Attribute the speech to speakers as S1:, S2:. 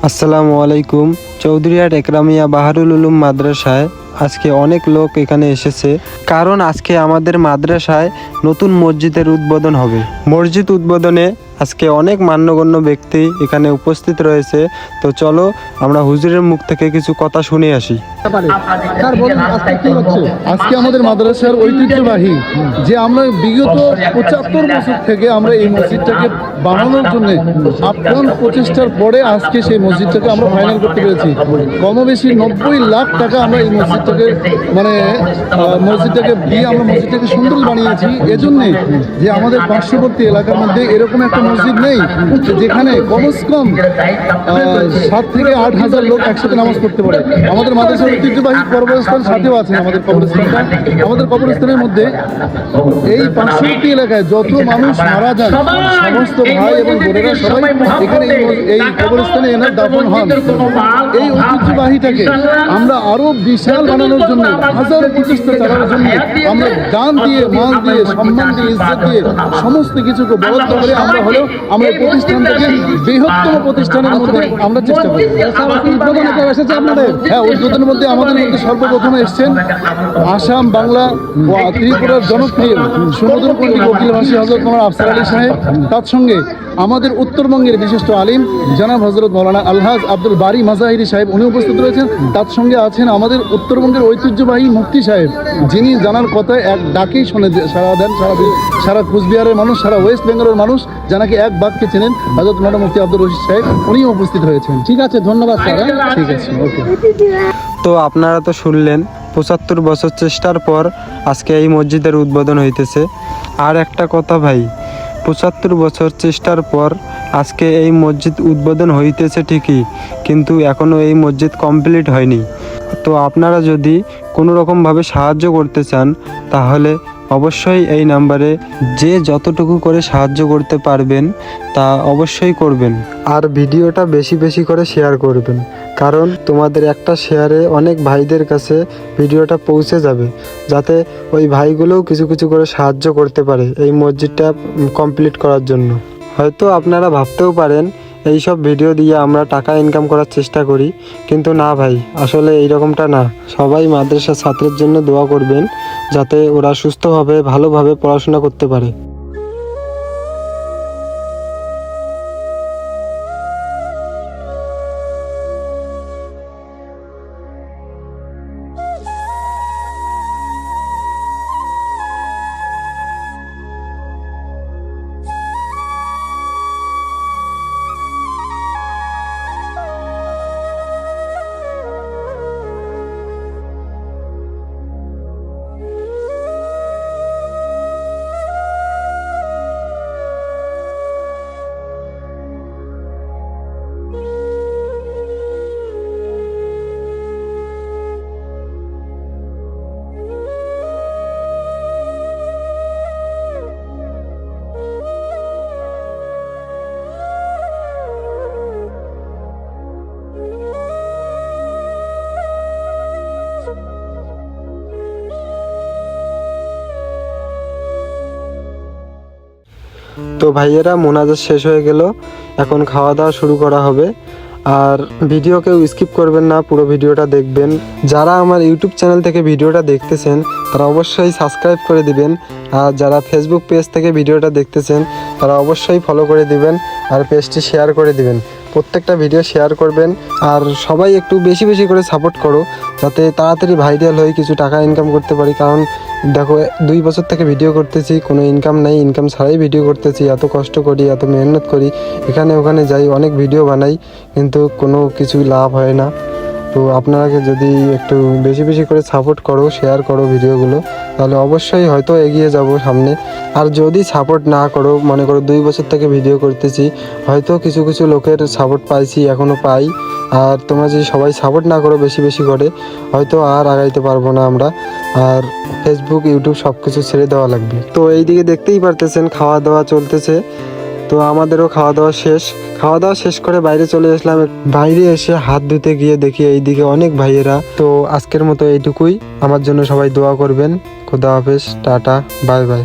S1: আসসালামু আলাইকুম। চৌধুরীহাট একরামিয়া বাহারুল উলুম মাদ্রাসায় আজকে অনেক লোক এখানে এসেছে, কারণ আজকে আমাদের মাদ্রাসায় নতুন মসজিদের উদ্বোধন হবে। মসজিদ উদ্বোধনে আজকে অনেক মান্যগণ্য ব্যক্তি এখানে উপস্থিত রয়েছে। তো চলো আমরা হুজুরের মুখ থেকে কিছু কথা শুনে আসি।
S2: আজকে আমাদের মাদ্রাসার ঐতিহ্যবাহী যে আমরা বিগত ৭৫ বছর থেকে আমরা এই মসজিদটাকে বানানোর জন্য আপ্রাণ প্রচেষ্টার পরে আজকে সেই মসজিদটাকে আমরা ফাইনাল করতে পেরেছি। কম বেশি ৯০ লাখ টাকা আমরা এই মসজিদটাকে দিয়ে আমরা মসজিদটাকে সুন্দর বানিয়েছি। এজন্যে যে আমাদের পার্শ্ববর্তী এলাকার মধ্যে এরকম একটা মসজিদ নেই যেখানে কমসে কম ৭ থেকে ৮ হাজার লোক একসাথে নামাজ পড়তে পারে। আমাদের মাদ্রাসার ঐতিহ্যবাহী কবরস্থান সাথেও আছে আমাদের কবরস্থানটা। আমাদের কবরস্থানের মধ্যে এই পার্শ্ববর্তী এলাকায় যত মানুষ মারা যান সমস্ত ভাই এবং বোনেরা সবাই এখানে এই কবরস্থানে এনার দাফন হন। এই ঐতিহ্যবাহীটাকে আমরা আরো বিশাল বানানোর জন্য হাজার প্রচেষ্টা চালানোর জন্য আমরা দান দিয়ে, মাল দিয়ে, সম্মান দিয়ে, ইজ্জত দিয়ে সমস্ত কিছুকে বরাদ্দ করে আমরা হলেও আমরা এই প্রতিষ্ঠানটাকে বৃহত্তম প্রতিষ্ঠানের মধ্যে আমরা চেষ্টা করি। হ্যাঁ, উদ্বোধনের মধ্যে আমাদের মধ্যে সর্বপ্রথমে এসছেন আসাম, বাংলা ও ত্রিপুরার জনপ্রিয় সুমধুর কণ্ঠী ওকিল ভাষী হজরত মৌলানা আফসার আলী সাহেব, তার সঙ্গে আমাদের উত্তরবঙ্গের বিশিষ্ট আলিম জনাব হজরত মৌলানা আলহাজ আব্দুল বারি মাজাহিরি সাহেব, উনি উপস্থিত রয়েছেন। তার সঙ্গে আছেন আমাদের উত্তরবঙ্গের ঐতিহ্যবাহী মুফতি সাহেব, যিনি জানার কথায় এক ডাকেই শুনে সারা দেন। সারা কুচবিহারের মানুষ, সারা ওয়েস্ট বেঙ্গলের মানুষ জানাকে এক বাক্যে চেনেন হজরত মৌলানা মুফতি আব্দুল রশিদ সাহেব, উনিও উপস্থিত হয়েছেন। ঠিক আছে, ধন্যবাদ স্যার। ঠিক আছে, ওকে।
S1: তো আপনারা তো শুনলেন ৭৫ বছর চেষ্টার পর আজকে এই মসজিদের উদ্বোধন হইতেছে। আর একটা কথা ভাই, ৭৫ বছর চেষ্টার পর আজকে এই মসজিদ উদ্বোধন হইতেছে ঠিকই, কিন্তু এখনও এই মসজিদ কমপ্লিট হয়নি। তো আপনারা যদি কোনো রকমভাবে সাহায্য করতে চান তাহলে অবশ্যই এই নাম্বারে যে যতটুকু করে সাহায্য করতে পারবেন তা অবশ্যই করবেন। আর ভিডিওটা বেশি বেশি করে শেয়ার করবেন, কারণ তোমাদের একটা শেয়ারে অনেক ভাইদের কাছে ভিডিওটা পৌঁছে যাবে, যাতে ওই ভাইগুলোও কিছু কিছু করে সাহায্য করতে পারে এই মসজিদটা কমপ্লিট করার জন্য। হয়তো আপনারা ভাবতেও পারেন এইসব ভিডিও দিয়ে আমরা টাকা ইনকাম করার চেষ্টা করি, কিন্তু না ভাই, আসলে এইরকমটা না। সবাই মাদ্রাসা ছাত্রের জন্য দোয়া করবেন, যাতে ওরা সুস্থভাবে ভালোভাবে পড়াশোনা করতে পারে। তো ভাইয়েরা, মোনাজাত শেষ হয়ে গেল, এখন খাওয়া দাওয়া শুরু করা হবে। আর ভিডিও কেউ স্কিপ করবেন না, পুরো ভিডিওটা দেখবেন। যারা আমার ইউটিউব চ্যানেল থেকে ভিডিওটা দেখতেছেন তারা অবশ্যই সাবস্ক্রাইব করে দিবেন, আর যারা ফেসবুক পেজ থেকে ভিডিওটা দেখতেছেন তারা অবশ্যই ফলো করে দিবেন আর পেজটি শেয়ার করে দিবেন। প্রত্যেকটা ভিডিও শেয়ার করবেন, আর সবাই একটু বেশি বেশি করে সাপোর্ট করো, যাতে তাড়াতাড়ি ভাইরাল হয়ে কিছু টাকা ইনকাম করতে পারি। কারণ দেখো, 2 বছর থেকে ভিডিও করতেছি, কোনো ইনকাম নেই, ইনকাম ছাড়াই ভিডিও করতেছি। এত কষ্ট করি, এত মেহনত করি, এখানে ওখানে যাই, অনেক ভিডিও বানাই, কিন্তু কোনো কিছু লাভ হয় না। তো আপনাকে যদি একটু বেশি বেশি করে সাপোর্ট করো, শেয়ার করো ভিডিওগুলো, তাহলে অবশ্যই হয়তো এগিয়ে যাব সামনে। আর যদি সাপোর্ট না করো, মনে করো 2 বছর থেকে ভিডিও করতেছি, হয়তো কিছু কিছু লোকের সাপোর্ট পাইছি, এখনও পাই। আর তোমরা যদি সবাই সাপোর্ট না করো বেশি বেশি করে, হয়তো আর আগাইতে পারবো না আমরা, আর ফেসবুক, ইউটিউব সব কিছু ছেড়ে দেওয়া লাগবে। তো এইদিকে দেখতেই পারতেছেন খাওয়া দাওয়া চলতেছে। তো আমাদেরও খাওয়া দাওয়া শেষ করে বাইরে চলে আসলাম। বাইরে এসে হাত ধুতে গিয়ে দেখি এইদিকে অনেক ভাইয়েরা। তো আজকের মতো এইটুকুই, আমার জন্য সবাই দোয়া করবেন। খোদা হাফেজ, টাটা, বাই বাই।